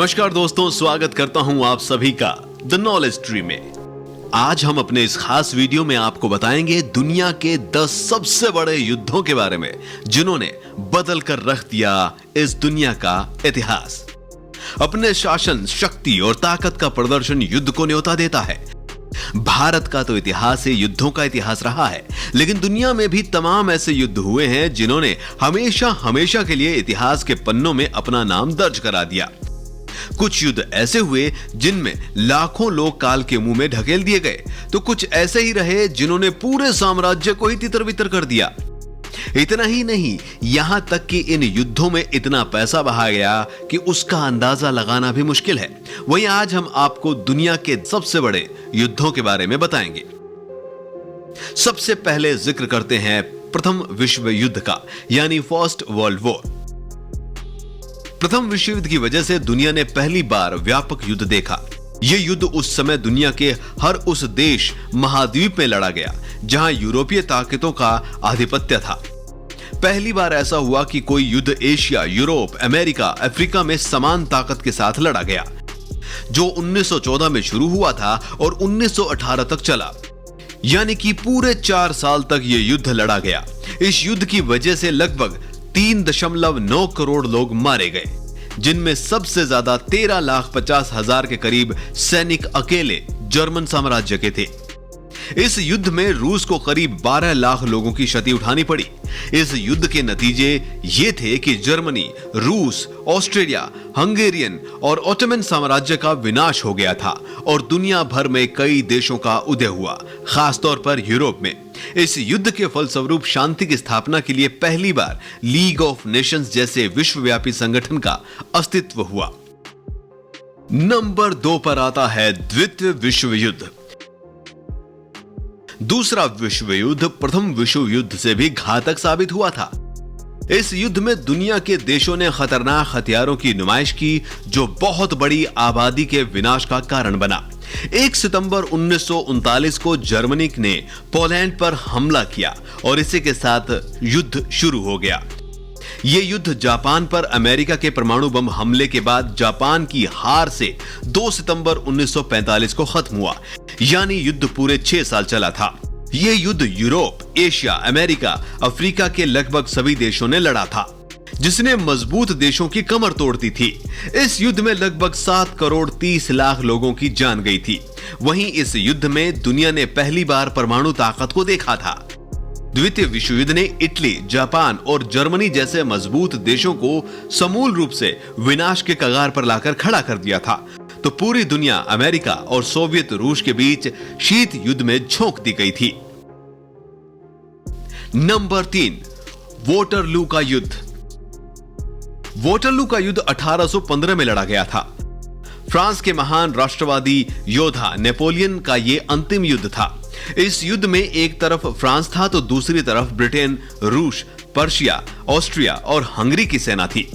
नमस्कार दोस्तों, स्वागत करता हूं आप सभी का द नॉलेज ट्री में। आज हम अपने इस खास वीडियो में आपको बताएंगे दुनिया के 10 सबसे बड़े युद्धों के बारे में जिन्होंने बदल कर रख दिया इस दुनिया का इतिहास। अपने शासन, शक्ति और ताकत का प्रदर्शन युद्ध को न्योता देता है। भारत का तो इतिहास ही युद्धों का इतिहास रहा है, लेकिन दुनिया में भी तमाम ऐसे युद्ध हुए हैं जिन्होंने हमेशा हमेशा के लिए इतिहास के पन्नों में अपना नाम दर्ज करा दिया। कुछ युद्ध ऐसे हुए जिनमें लाखों लोग काल के मुंह में ढकेल दिए गए, तो कुछ ऐसे ही रहे जिन्होंने पूरे साम्राज्य को ही तितर-बितर कर दिया। इतना ही नहीं, यहां तक कि इन युद्धों में इतना पैसा बहा गया कि उसका अंदाजा लगाना भी मुश्किल है। वहीं आज हम आपको दुनिया के सबसे बड़े युद्धों के बारे में बताएंगे। सबसे पहले जिक्र करते हैं प्रथम विश्व युद्ध का, यानी फर्स्ट वर्ल्ड वॉर। प्रथम विश्व युद्ध की वजह से दुनिया ने पहली बार व्यापक युद्ध देखा। यह युद्ध उस समय दुनिया के हर उस देश, महाद्वीप में लड़ा गया जहां यूरोपीय ताकतों का आधिपत्य था। पहली बार ऐसा हुआ कि कोई युद्ध एशिया, यूरोप, अमेरिका, अफ्रीका में समान ताकत के साथ लड़ा गया, जो 1914 में शुरू हुआ था और 1918 तक चला। यानी कि पूरे 4 साल तक यह युद्ध लड़ा गया। इस युद्ध की वजह से लगभग 3.9 करोड़ लोग मारे गए, जिनमें सबसे ज्यादा 13,50,000 के करीब सैनिक अकेले जर्मन साम्राज्य के थे। इस युद्ध में रूस को करीब 12 लाख लोगों की क्षति उठानी पड़ी। इस युद्ध के नतीजे ये थे कि जर्मनी, रूस, ऑस्ट्रेलिया, हंगेरियन और ऑटोमन साम्राज्य का विनाश हो गया था और दुनिया भर में कई देशों का उदय हुआ, खासतौर पर यूरोप में। इस युद्ध के फलस्वरूप शांति की स्थापना के लिए पहली बार लीग ऑफ नेशंस जैसे विश्वव्यापी संगठन का अस्तित्व हुआ। नंबर 2 पर आता है द्वितीय विश्व युद्ध। दूसरा विश्व युद्ध प्रथम विश्व युद्ध से भी घातक साबित हुआ था। इस युद्ध में दुनिया के देशों ने खतरनाक हथियारों की नुमाइश की, जो बहुत बड़ी आबादी के विनाश का कारण बना। 1 सितंबर 1939 को जर्मनी ने पोलैंड पर हमला किया और इसी के साथ युद्ध शुरू हो गया। यह युद्ध जापान पर अमेरिका के परमाणु बम हमले के बाद जापान की हार से 2 सितंबर 1945 को खत्म हुआ, यानी युद्ध पूरे 6 साल चला था। यह युद्ध यूरोप, एशिया, अमेरिका, अफ्रीका के लगभग सभी देशों ने लड़ा था, जिसने मजबूत देशों की कमर तोड़ दी थी। इस युद्ध में लगभग 7 करोड़ 30 लाख लोगों की जान गई थी। वहीं इस युद्ध में दुनिया ने पहली बार परमाणु ताकत को देखा था। द्वितीय विश्व युद्ध ने इटली, जापान और जर्मनी जैसे मजबूत देशों को समूल रूप से विनाश के कगार पर लाकर खड़ा कर दिया था, तो पूरी दुनिया अमेरिका और सोवियत रूस के बीच शीत युद्ध में झोंक दी गई थी। नंबर 3, वोटरलू का युद्ध। वोटरलू का युद्ध 1815 में लड़ा गया था। फ्रांस के महान राष्ट्रवादी योद्धा नेपोलियन का यह अंतिम युद्ध था। इस युद्ध में एक तरफ फ्रांस था तो दूसरी तरफ ब्रिटेन, रूस, पर्शिया, ऑस्ट्रिया और हंगरी की सेना थी।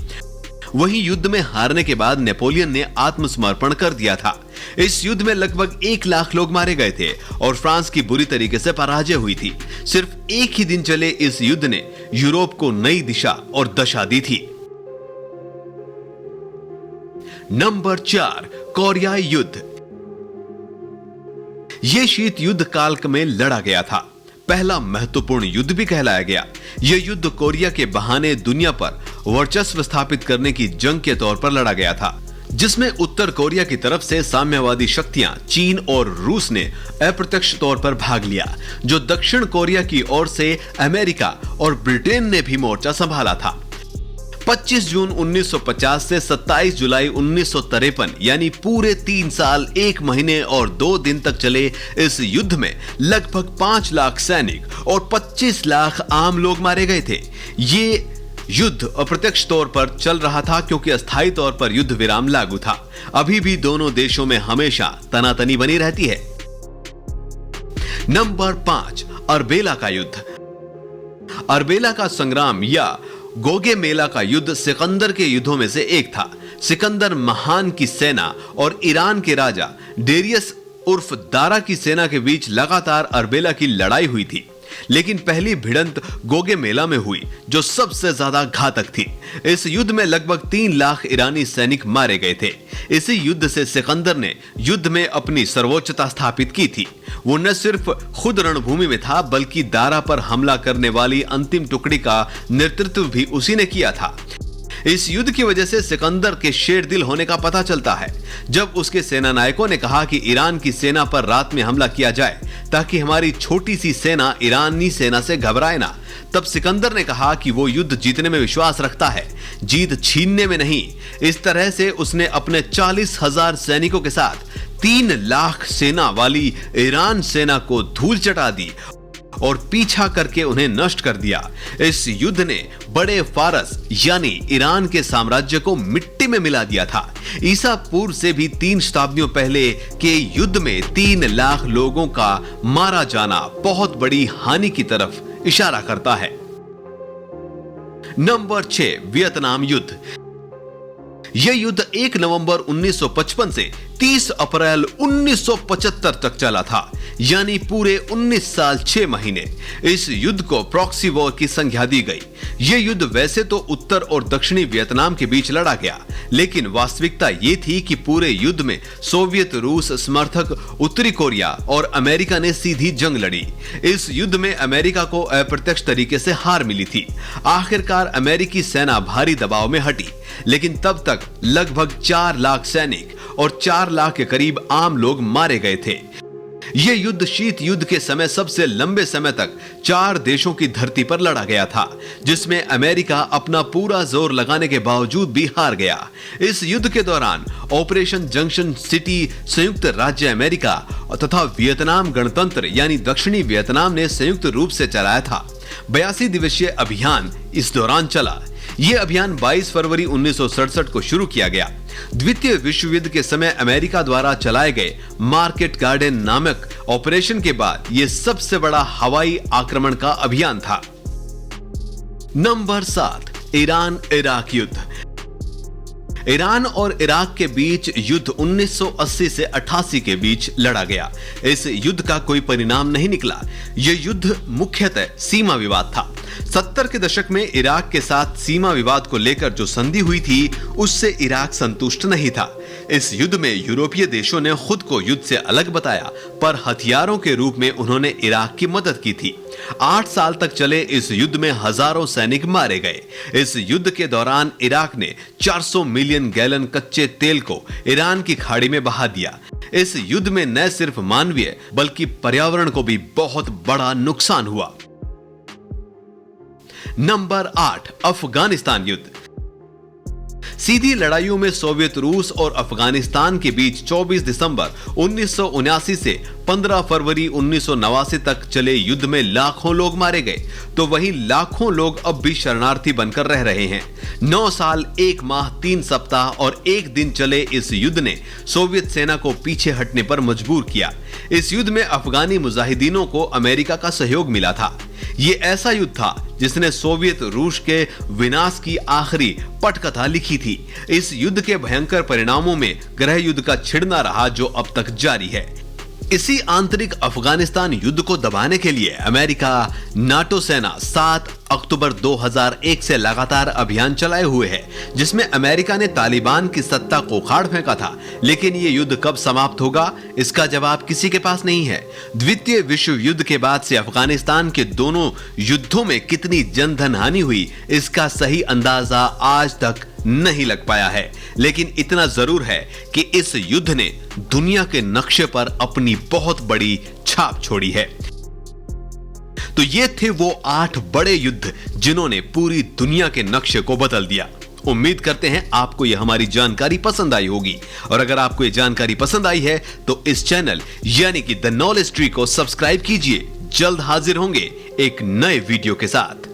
वहीं युद्ध में हारने के बाद नेपोलियन ने आत्मसमर्पण कर दिया था। इस युद्ध में लगभग 1 लाख लोग मारे गए थे और फ्रांस की बुरी तरीके से पराजय हुई थी। सिर्फ एक ही दिन चले इस युद्ध ने यूरोप को नई दिशा और दशा दी थी। नंबर 4, कोरियाई युद्ध। यह शीत युद्ध काल में लड़ा गया था। पहला महत्वपूर्ण युद्ध भी कहलाया गया। यह युद्ध कोरिया के बहाने दुनिया पर वर्चस्व स्थापित करने की जंग के तौर पर लड़ा गया था, जिसमें उत्तर कोरिया की तरफ से साम्यवादी शक्तियां चीन और रूस ने अप्रत्यक्ष तौर पर भाग लिया, जो दक्षिण कोरिया की ओर से अमेरिका और ब्रिटेन ने भी मोर्चा संभाला था। 25 जून 1950 से 27 जुलाई 1953, यानी पूरे 3 साल 1 महीने और 2 दिन तक चले इस युद्ध में लगभग 5 लाख सैनिक और 25 लाख आम लोग मारे गए थे। ये युद्ध अप्रत्यक्ष तौर पर चल रहा था क्योंकि अस्थायी तौर पर युद्ध विराम लागू था। अभी भी दोनों देशों में हमेशा तनातनी बनी रहती है। नंबर 5, अर्बेला का युद्ध। अर्बेला का संग्राम या गोगे मेला का युद्ध सिकंदर के युद्धों में से एक था। सिकंदर महान की सेना और ईरान के राजा डेरियस उर्फ दारा की सेना के बीच लगातार अर्बेला की लड़ाई हुई थी। लेकिन पहली भिड़ंत गोगे मेला में हुई, जो सबसे ज्यादा घातक थी। इस युद्ध में लगभग 3 लाख ईरानी सैनिक मारे गए थे। इसी युद्ध से सिकंदर ने युद्ध में अपनी सर्वोच्चता स्थापित की थी। वो न सिर्फ खुद रणभूमि में था, बल्कि दारा पर हमला करने वाली अंतिम टुकड़ी का नेतृत्व भी उसी ने किया था। इस युद्ध की वजह से सिकंदर के शेर दिल होने का पता चलता है। जब उसके सेना नायकों ने कहा कि ईरान की सेना पर रात में हमला किया जाए ताकि हमारी छोटी सी सेना ईरानी सेना से घबराए ना, तब सिकंदर ने कहा कि वो युद्ध जीतने में विश्वास रखता है, जीत छीनने में नहीं। इस तरह से उसने अपने 40,000 सैनिकों के साथ 3 लाख सेना वाली ईरान सेना को धूल चटा दी और पीछा करके उन्हें नष्ट कर दिया। इस युद्ध ने बड़े फारस यानी ईरान के साम्राज्य को मिट्टी में मिला दिया था। ईसा पूर्व से भी 3 शताब्दियों पहले के युद्ध में 3 लाख लोगों का मारा जाना बहुत बड़ी हानि की तरफ इशारा करता है। नंबर 6, वियतनाम युद्ध। यह युद्ध 1 नवंबर 1955 से 30 अप्रैल 1975 तक चला था, यानी पूरे 19 साल 6 महीने। इस युद्ध को प्रॉक्सी वॉर की संज्ञा दी गई। यह युद्ध वैसे तो उत्तर और दक्षिणी वियतनाम के बीच लड़ा गया, लेकिन वास्तविकता यह थी कि पूरे युद्ध में सोवियत रूस समर्थक उत्तरी कोरिया और अमेरिका ने सीधी जंग लड़ी। इस युद्ध में अमेरिका को अप्रत्यक्ष तरीके से हार मिली थी। आखिरकार अमेरिकी सेना भारी दबाव में हटी, लेकिन तब तक लगभग 4 लाख सैनिक और 4 लाख के करीब आम लोग मारे गए थे। यह युद्ध शीत युद्ध के समय सबसे लंबे समय तक 4 देशों की धरती पर लड़ा गया था, जिसमें अमेरिका अपना पूरा जोर लगाने के बावजूद भी हार गया। इस युद्ध के दौरान ऑपरेशन जंक्शन सिटी संयुक्त राज्य अमेरिका तथा वियतनाम गणतंत्र यानी दक्षिणी वियतनाम ने संयुक्त रूप से चलाया था। 82 दिवसीय अभियान इस दौरान चला। यह अभियान 22 फरवरी 1967 को शुरू किया गया। द्वितीय विश्व युद्ध के समय अमेरिका द्वारा चलाए गए मार्केट गार्डन नामक ऑपरेशन के बाद यह सबसे बड़ा हवाई आक्रमण का अभियान था। नंबर 7, ईरान इराक युद्ध। ईरान और इराक के बीच युद्ध 1980 से 88 के बीच लड़ा गया। इस युद्ध का कोई परिणाम नहीं निकला। यह युद्ध मुख्यतः सीमा विवाद था। 70 के दशक में इराक के साथ सीमा विवाद को लेकर जो संधि हुई थी, उससे इराक संतुष्ट नहीं था। इस युद्ध में यूरोपीय देशों ने खुद को युद्ध से अलग बताया, पर हथियारों के रूप में उन्होंने इराक की मदद की थी। 8 साल तक चले इस युद्ध में हजारों सैनिक मारे गए। इस युद्ध के दौरान इराक ने 400 मिलियन गैलन कच्चे तेल को ईरान की खाड़ी में बहा दिया। इस युद्ध में न सिर्फ मानवीय बल्कि पर्यावरण को भी बहुत बड़ा नुकसान हुआ। नंबर 8, अफगानिस्तान युद्ध। सीधी लड़ाइयों में सोवियत रूस और अफगानिस्तान के बीच 24 दिसंबर 1979 से 15 फरवरी 1989 तक चले युद्ध में लाखों लोग मारे गए, तो वहीं लाखों लोग अब भी शरणार्थी बनकर रह रहे हैं। 9 साल 1 माह 3 सप्ताह और 1 दिन चले इस युद्ध ने सोवियत सेना को पीछे हटने पर मजबूर किया। इस युद्ध में अफगानी मुजाहिदीनों को अमेरिका का सहयोग मिला था। ये ऐसा युद्ध था जिसने सोवियत रूस के विनाश की आखिरी पटकथा लिखी थी। इस युद्ध के भयंकर परिणामों में गृह युद्ध का छिड़ना रहा, जो अब तक जारी है। इसी आंतरिक अफगानिस्तान युद्ध को दबाने के लिए अमेरिका नाटो सेना 7 अक्टूबर 2001 से लगातार अभियान चलाए हुए है, जिसमें अमेरिका ने तालिबान की सत्ता को उखाड़ फेंका था। लेकिन ये युद्ध कब समाप्त होगा, इसका जवाब किसी के पास नहीं है। द्वितीय विश्व युद्ध के बाद से अफगानिस्तान के दोनों युद्धों में कितनी जनधन हानि हुई, इसका सही अंदाजा आज तक नहीं लग पाया है। लेकिन इतना जरूर है कि इस युद्ध ने दुनिया के नक्शे पर अपनी बहुत बड़ी छाप छोड़ी है। तो ये थे वो 8 बड़े युद्ध जिन्होंने पूरी दुनिया के नक्शे को बदल दिया। उम्मीद करते हैं आपको यह हमारी जानकारी पसंद आई होगी, और अगर आपको यह जानकारी पसंद आई है तो इस चैनल यानी कि द नॉलेज ट्री को सब्सक्राइब कीजिए। जल्द हाजिर होंगे एक नए वीडियो के साथ।